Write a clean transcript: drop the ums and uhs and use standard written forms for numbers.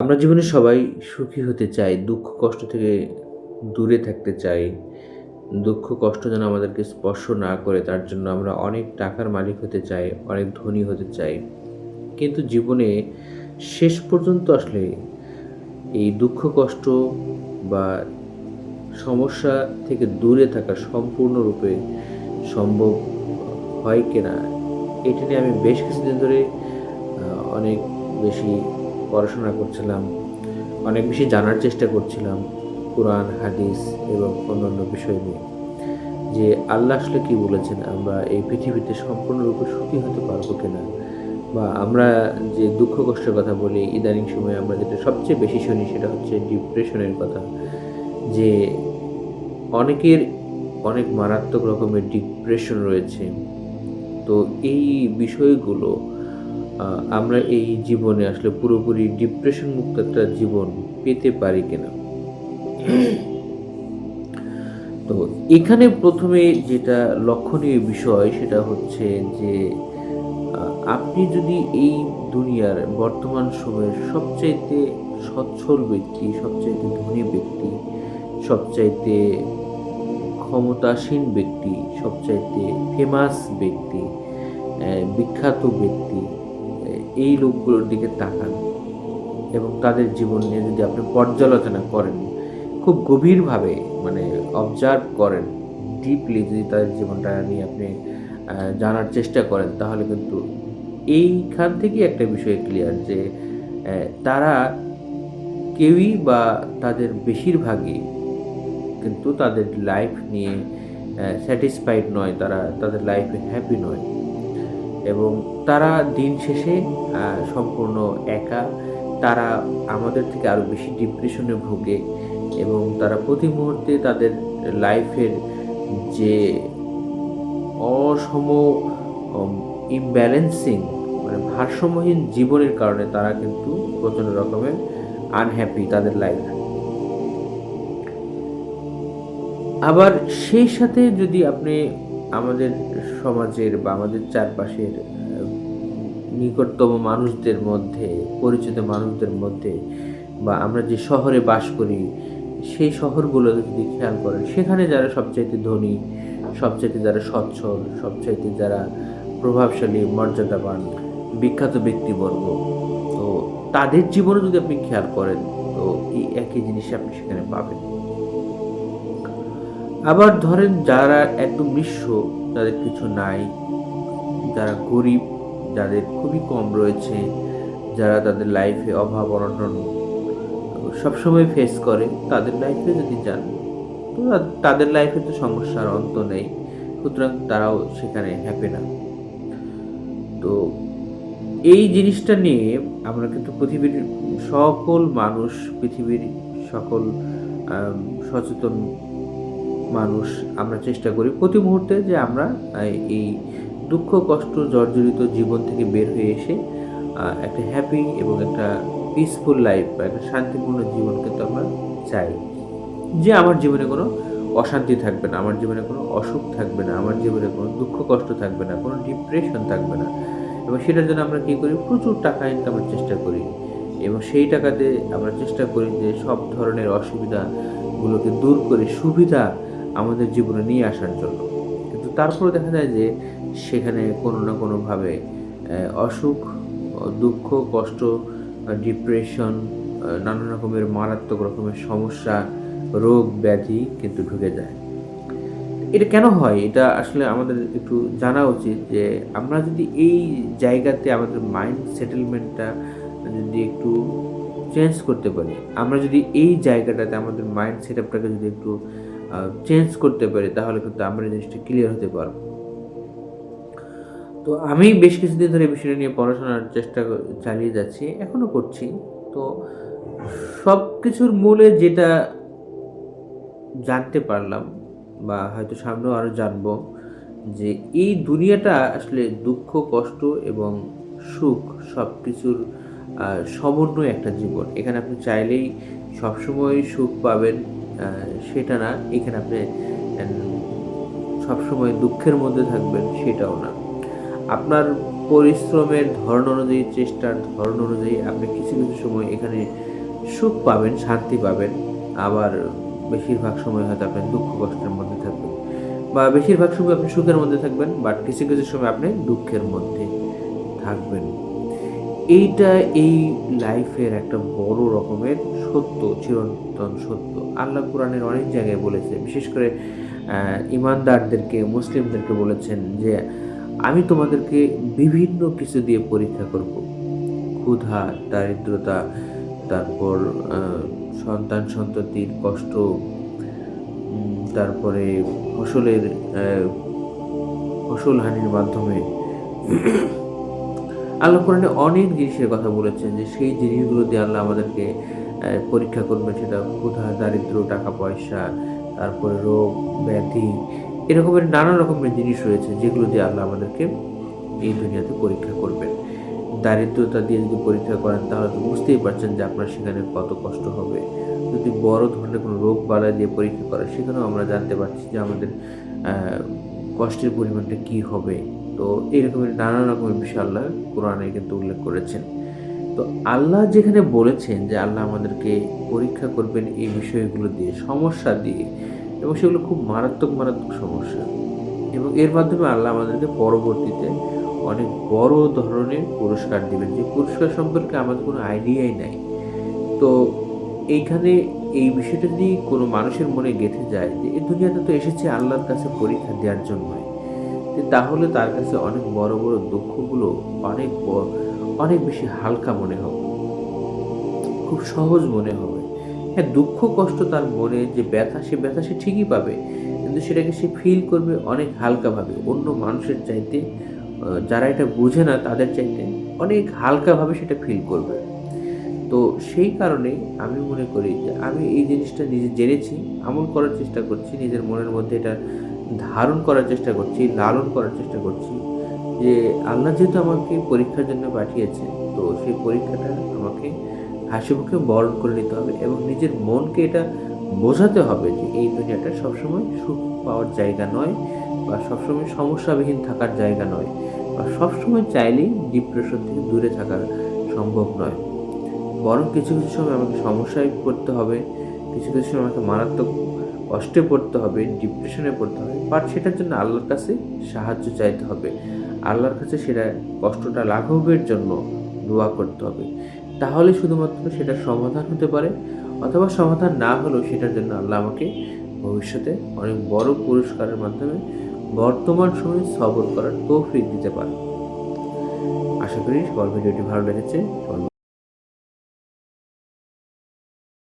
আমরা জীবনে সবাই সুখী হতে চাই, দুঃখ কষ্ট থেকে দূরে থাকতে চাই। দুঃখ কষ্ট যেন আমাদেরকে স্পর্শ না করে তার জন্য আমরা অনেক টাকার মালিক হতে চাই, অনেক ধনী হতে চাই। কিন্তু জীবনে শেষ পর্যন্ত আসলে এই দুঃখ কষ্ট বা সমস্যা থেকে দূরে থাকা সম্পূর্ণরূপে সম্ভব হয় কিনা? এটা নিয়ে আমি বেশ কিছুদিন ধরে অনেক বেশি পড়াশোনা করছিলাম। অনেক বেশি জানার চেষ্টা করছিলাম কোরআন, হাদিস এবং অন্যান্য বিষয় নিয়ে। যে আল্লাহ আসলে কি বলেছেন? আমরা এই পৃথিবীতে সম্পূর্ণরূপে সুখী হতে পারবো কিনা? বা আমরা যে দুঃখ কষ্টের কথা বলি, ইদানিং সময়ে আমরা যেটা সবচেয়ে বেশি শুনি সেটা হচ্ছে ডিপ্রেশনের কথা। যে অনেকের অনেক মারাত্মক রকমের ডিপ্রেশন রয়েছে। তো এই বিষয়গুলো আ আমরা এই জীবনে আসলে পুরোপুরি ডিপ্রেশন মুক্ত একটা জীবন পেতে পারি কিনা? তো এখানে ১ম এ যেটা লক্ষণীয় বিষয় সেটা হচ্ছে যে আ আপনি যদি এই দুনিয়ার বর্তমান সময়ের সবচাইতে সচ্ছল ব্যক্তি, সবচাইতে ধনী ব্যক্তি, সবচাইতে ক্ষমতাসীন ব্যক্তি, সবচাইতে ফেমাস ব্যক্তি, বিখ্যাত ব্যক্তি, এই লোকগুলোর দিকে তাকান এবং তাদের জীবন নিয়ে যদি আপনি পর্যালোচনা করেন, খুব গভীরভাবে মানে অবজার্ভ করেন, ডিপলি যদি তাদের জীবনটা নিয়ে আপনি জানার চেষ্টা করেন, তাহলে কিন্তু এইখান থেকেই একটা বিষয় ক্লিয়ার যে তারা কেউই বা তাদের বেশিরভাগই কিন্তু তাদের লাইফ নিয়ে স্যাটিসফাইড নয়, তারা তাদের লাইফে হ্যাপি নয় এবং তারা দিন শেষে সম্পূর্ণ একা। তারা আমাদের থেকে আরো বেশি ডিপ্রেশনে ভোগে এবং তারা প্রতি মুহূর্তে তাদের লাইফের যে অসম অম ইমব্যালেন্সিং মানে ভারসাম্যহীন জীবনের কারণে তারা কিন্তু প্রচণ্ড রকমের আনহ্যাপি তাদের লাইফে। আবার সেই সাথে যদি আপনি আমাদের সমাজের বা আমাদের চারপাশের নিকটতম মানুষদের মধ্যে, পরিচিত মানুষদের মধ্যে বা আমরা যে শহরে বাস করি, সেই শহরগুলোতে যদি খেয়াল করেন, সেখানে যারা সবচাইতে ধনী, সবচাইতে যারা সচ্ছল, সবচাইতে যারা প্রভাবশালী, মর্যাদাবান, বিখ্যাত ব্যক্তিবর্গ, তো তাদের জীবনে যদি আপনি খেয়াল করেন, তো এই একই জিনিস আপনি সেখানে পাবেন। আবার ধরেন যারা একদম নিঃস্ব, যাদের কিছু নাই, যারা গরিব, যাদের খুবই কম রয়েছে, যারা তাদের লাইফে অভাব-অনটন সবসময় ফেস করে, তাদের লাইফে যদি যান, তো তাদের লাইফে তো সমস্যার অন্ত নেই। সুতরাং তারাও সেখানে হ্যাপি না। তো এই জিনিসটা নিয়ে আমরা কিন্তু পৃথিবীর সকল মানুষ, পৃথিবীর সকল সচেতন মানুষ আমরা চেষ্টা করি প্রতি মুহূর্তে যে আমরা এই দুঃখ কষ্ট জর্জরিত জীবন থেকে বের হয়ে এসে একটা হ্যাপি এবং একটা পিসফুল লাইফ বা একটা শান্তিপূর্ণ জীবন কিন্তু আমরা চাই। যে আমার জীবনে কোনো অশান্তি থাকবে না, আমার জীবনে কোনো অসুখ থাকবে না, আমার জীবনে কোনো দুঃখ কষ্ট থাকবে না, কোনো ডিপ্রেশন থাকবে না। এবং সেটার জন্য আমরা কী করি? প্রচুর টাকা ইনকামের চেষ্টা করি এবং সেই টাকাতে আমরা চেষ্টা করি যে সব ধরনের অসুবিধাগুলোকে দূর করে সুবিধা আমাদের জীবনে নিয়ে আসার জন্য। কিন্তু তারপরেও দেখা যায় যে সেখানে কোনো না কোনোভাবে অসুখ, দুঃখ, কষ্ট, ডিপ্রেশন, নানা রকমের মারাত্মক রকমের সমস্যা, রোগ ব্যাধি কিন্তু ঢুকে যায়। এটা কেন হয়? এটা আসলে আমাদের একটু জানা উচিত যে আমরা যদি এই জায়গাতে আমাদের মাইন্ড সেটেলমেন্টটা যদি একটু চেঞ্জ করতে পারি, আমরা যদি এই জায়গাটাতে আমাদের মাইন্ড সেটআপটাকে যদি একটু চেঞ্জ করতে পারি, তাহলে কিন্তু আমরা এই জিনিসটা ক্লিয়ার হতে পারবো। তো আমি বেশ কিছুদিন ধরে এই বিষয়টা নিয়ে পড়াশোনার চেষ্টা চালিয়ে যাচ্ছি, এখনো করছি। তো সবকিছুর মূলে যেটা জানতে পারলাম বা হয়তো সামনেও আরো জানবো যে এই দুনিয়াটা আসলে দুঃখ, কষ্ট এবং সুখ সবকিছুর সমন্বয় একটা জীবন। এখানে আপনি চাইলেই সবসময় সুখ পাবেন সেটা না। এখানে আপনি এন সবসময় দুঃখের মধ্যে থাকবেন সেটাও না। আপনার পরিশ্রমের ধরন অনুযায়ী, চেষ্টার ধরন অনুযায়ী আপনি কিছু, কিছু সময় এখানে সুখ পাবেন, শান্তি পাবেন, আবার বেশিরভাগ সময় হয়তো আপনি দুঃখ কষ্টের মধ্যে থাকবেন, বা বেশিরভাগ সময় আপনি সুখের মধ্যে থাকবেন, বাট কিছু কিছু সময় আপনি দুঃখের মধ্যে থাকবেন। এইটা এই লাইফের একটা বড় রকমের সত্য, চিরন্তন সত্য। আল্লাহ কোরআনের অনেক জায়গায় বলেছে, বিশেষ করে ইমানদারদেরকে, মুসলিমদেরকে বলেছেন যে আমি তোমাদেরকে বিভিন্ন কিছু দিয়ে পরীক্ষা করব। ক্ষুধা, দারিদ্রতা, তারপর সন্তান সন্ততির কষ্ট, তারপরে ফসলের ফসল হানির মাধ্যমে আল্লাহ কোরআনে অনেক জিনিসের কথা বলেছেন যে সেই জিনিসগুলো দিয়ে আল্লাহ আমাদেরকে পরীক্ষা করবেন। সেটা ক্ষুধা, দারিদ্র, টাকা পয়সা, তারপরে রোগ ব্যাধি, এরকমের নানা রকমের জিনিস রয়েছে যেগুলো দিয়ে আল্লাহ আমাদেরকে এই দুনিয়াতে পরীক্ষা করবেন। দারিদ্রতা দিয়ে যদি পরীক্ষা করেন তাহলে তো বুঝতেই পারছেন যে আপনার সেখানে কত কষ্ট হবে। যদি বড় ধরনের কোনো রোগ বালাই দিয়ে পরীক্ষা করে, সেখানেও আমরা জানতে পারছি যে আমাদের কষ্টের পরিমাণটা কী হবে। তো এরকমের নানা রকমের বিষয় আল্লাহ কোরআনে কিন্তু উল্লেখ করেছেন। তো আল্লাহ যেখানে বলেছেন যে আল্লাহ আমাদেরকে পরীক্ষা করবেন এই বিষয়গুলো দিয়ে, সমস্যা দিয়ে, এবং সেগুলো খুব মারাত্মক মারাত্মক সমস্যা, এবং এর মাধ্যমে আল্লাহ আমাদেরকে পরবর্তীতে অনেক বড় ধরনের পুরস্কার দিবেন, যে পুরস্কার সম্পর্কে আমাদের কোনো আইডিয়াই নাই। তো এইখানে এই বিষয়টা যদি কোনো মানুষের মনে গেঁথে যায় যে এই দুনিয়াতে তো এসেছে আল্লাহর কাছে পরীক্ষা দেওয়ার জন্যই, তাহলে তার কাছে অনেক বড় বড় দুঃখগুলো অনেক বেশি হালকা মনে হবে, খুব সহজ মনে হবে। হ্যাঁ, দুঃখ কষ্ট তার মনে যে ব্যথা, সে ব্যথা সে ঠিকই পাবে, কিন্তু সেটাকে সে ফিল করবে অনেক হালকাভাবে, অন্য মানুষের চাইতে, যারা এটা বুঝে না তাদের চাইতে অনেক হালকাভাবে সেটা ফিল করবে। তো সেই কারণে আমি মনে করি যে আমি এই জিনিসটা নিজে জেনেছি, আমল করার চেষ্টা করছি, নিজের মনের মধ্যে এটা ধারণ করার চেষ্টা করছি, লালন করার চেষ্টা করছি যে আল্লাহ যেহেতু আমাকে পরীক্ষার জন্য পাঠিয়েছে, তো সেই পরীক্ষাটা আমাকে হাসিমুখে বরণ করে নিতে হবে, এবং নিজের মনকে এটা বোঝাতে হবে যে এই দুনিয়াটা সবসময় সুখ পাওয়ার জায়গা নয়, বা সবসময় সমস্যাবিহীন থাকার জায়গা নয়, বা সবসময় চাইলেই ডিপ্রেশন থেকে দূরে থাকা সম্ভব নয়। বরং কিছু কিছু সময় আমাকে সমস্যায় পড়তে হবে, কিছু কিছু সময় আমাকে মারাত্মক কষ্টে পড়তে হবে, ডিপ্রেশনে পড়তে হবে, বাট সেটার জন্য আল্লাহর কাছে সাহায্য চাইতে হবে, আল্লাহর কাছে সেটা কষ্টটা লাঘবের জন্য দোয়া করতে হবে। তাহলে শুধুমাত্র সেটার সমাধান হতে পারে, অথবা সমাধান না হলেও সেটার জন্য আল্লাহ আমাকে ভবিষ্যতে অনেক বড় পুরস্কারের মাধ্যমে বর্তমান সময়ে সবর করার তৌফিক দিতে পারে। আশা করি সবার ভিডিওটি ভালো লেগেছে।